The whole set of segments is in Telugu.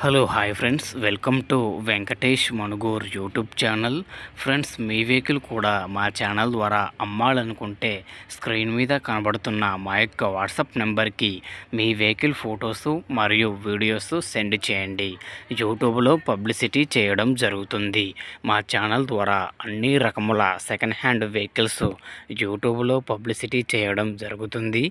Hello hi friends, welcome to Venkatesh Manugur YouTube channel. Friends, me vehicle కూడా మా ఛానల్ ద్వారా అమ్మాలనుకుంటే స్క్రీన్ మీద కనబడుతున్న మా యొక్క వాట్సాప్ నెంబర్కి మీ వెహికల్ ఫొటోస్ మరియు వీడియోస్ సెండ్ చేయండి. యూట్యూబ్లో పబ్లిసిటీ చేయడం జరుగుతుంది. మా ఛానల్ ద్వారా అన్ని రకముల సెకండ్ హ్యాండ్ వెహికల్స్ యూట్యూబ్లో పబ్లిసిటీ చేయడం జరుగుతుంది.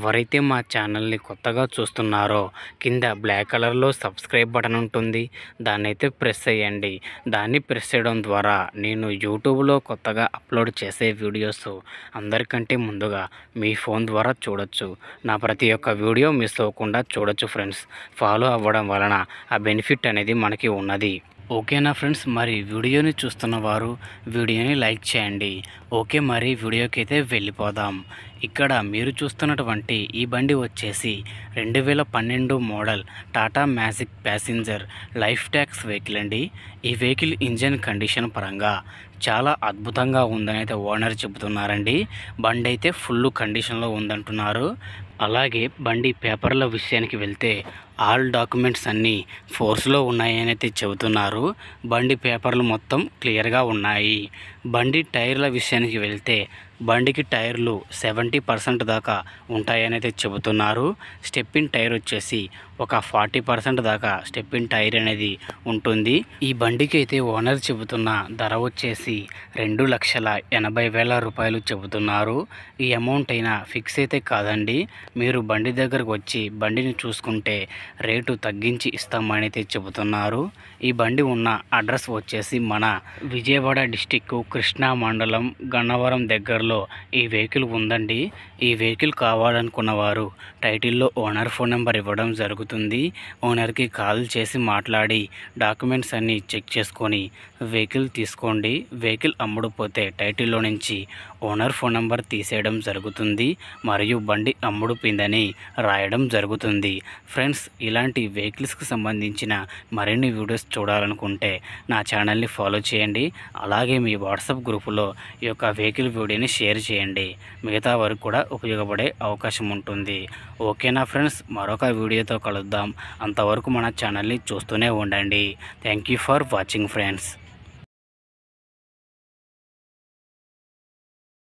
ఎవరైతే మా ఛానల్ని కొత్తగా చూస్తున్నారో కింద బ్లాక్ కలర్లో సబ్స్క్రైబ్ బటన్ ఉంటుంది, దాన్ని అయితే ప్రెస్ చేయండి. దాన్ని ప్రెస్ చేయడం ద్వారా నేను యూట్యూబ్లో కొత్తగా అప్లోడ్ చేసే వీడియోస్ అందరికంటే ముందుగా మీ ఫోన్ ద్వారా చూడొచ్చు. నా ప్రతి ఒక్క వీడియో మిస్ అవ్వకుండా చూడొచ్చు ఫ్రెండ్స్. ఫాలో అవ్వడం వలన ఆ బెనిఫిట్ అనేది మనకి ఉన్నది. ఓకేనా ఫ్రెండ్స్, మరి వీడియోని చూస్తున్న వారు వీడియోని లైక్ చేయండి. ఓకే, మరి వీడియోకి అయితే వెళ్ళిపోదాం. ఇక్కడ మీరు చూస్తున్నటువంటి ఈ బండి వచ్చేసి 2012 model Tata magic passenger life tax vehicle అండి. ఈ వెహికల్ ఇంజన్ కండిషన్ పరంగా చాలా అద్భుతంగా ఉందని అయితే ఓనర్ చెబుతున్నారండి. బండి అయితే ఫుల్ కండిషన్లో ఉందంటున్నారు. అలాగే బండి పేపర్ల విషయానికి వెళ్తే ఆల్ డాక్యుమెంట్స్ అన్నీ ఫోర్స్లో ఉన్నాయని అయితే చెబుతున్నారు. బండి పేపర్లు మొత్తం క్లియర్గా ఉన్నాయి. బండి టైర్ల విషయానికి వెళ్తే బండికి టైర్లు 70% దాకా ఉంటాయని అయితే చెబుతున్నారు. స్టెప్పిన్ టైర్ వచ్చేసి ఒక 40% దాకా స్టెప్పిన్ టైర్ అనేది ఉంటుంది. ఈ బండికి అయితే ఓనర్ చెబుతున్న ధర వచ్చేసి 2,80,000 రూపాయలు చెబుతున్నారు. ఈ అమౌంట్ అయినా ఫిక్స్ అయితే కాదండి. మీరు బండి దగ్గరకు వచ్చి బండిని చూసుకుంటే రేటు తగ్గించి ఇస్తామని అయితే చెబుతున్నారు. ఈ బండి ఉన్న అడ్రస్ వచ్చేసి మన విజయవాడ డిస్టిక్ కృష్ణా మండలం గన్నవరం దగ్గరలో ఈ వెహికల్ ఉందండి. ఈ వెహికల్ కావాలనుకున్న వారు టైటిల్లో ఓనర్ ఫోన్ నెంబర్ ఇవ్వడం జరుగుతుంది. ఓనర్కి కాల్ చేసి మాట్లాడి డాక్యుమెంట్స్ అన్నీ చెక్ చేసుకొని వెహికల్ తీసుకోండి. వెహికల్ అమ్ముడుపోతే టైటిల్లో నుంచి ఓనర్ ఫోన్ నెంబర్ తీసేయడం జరుగుతుంది మరియు బండి అమ్ముడుపోయిందని రాయడం జరుగుతుంది. ఫ్రెండ్స్, ఇలాంటి వెహికల్స్కి సంబంధించిన మరిన్ని వీడియోస్ చూడాలనుకుంటే నా ఛానల్ని ఫాలో చేయండి. అలాగే మీ వాట్సాప్ గ్రూపులో ఈ యొక్క వెహికల్ వీడియోని షేర్ చేయండి. మిగతా వరకు కూడా ఉపయోగపడే అవకాశం ఉంటుంది. ఓకేనా ఫ్రెండ్స్, మరొక వీడియోతో కలుద్దాం. అంతవరకు మన ఛానల్ని చూస్తూనే ఉండండి. Thank you for watching friends.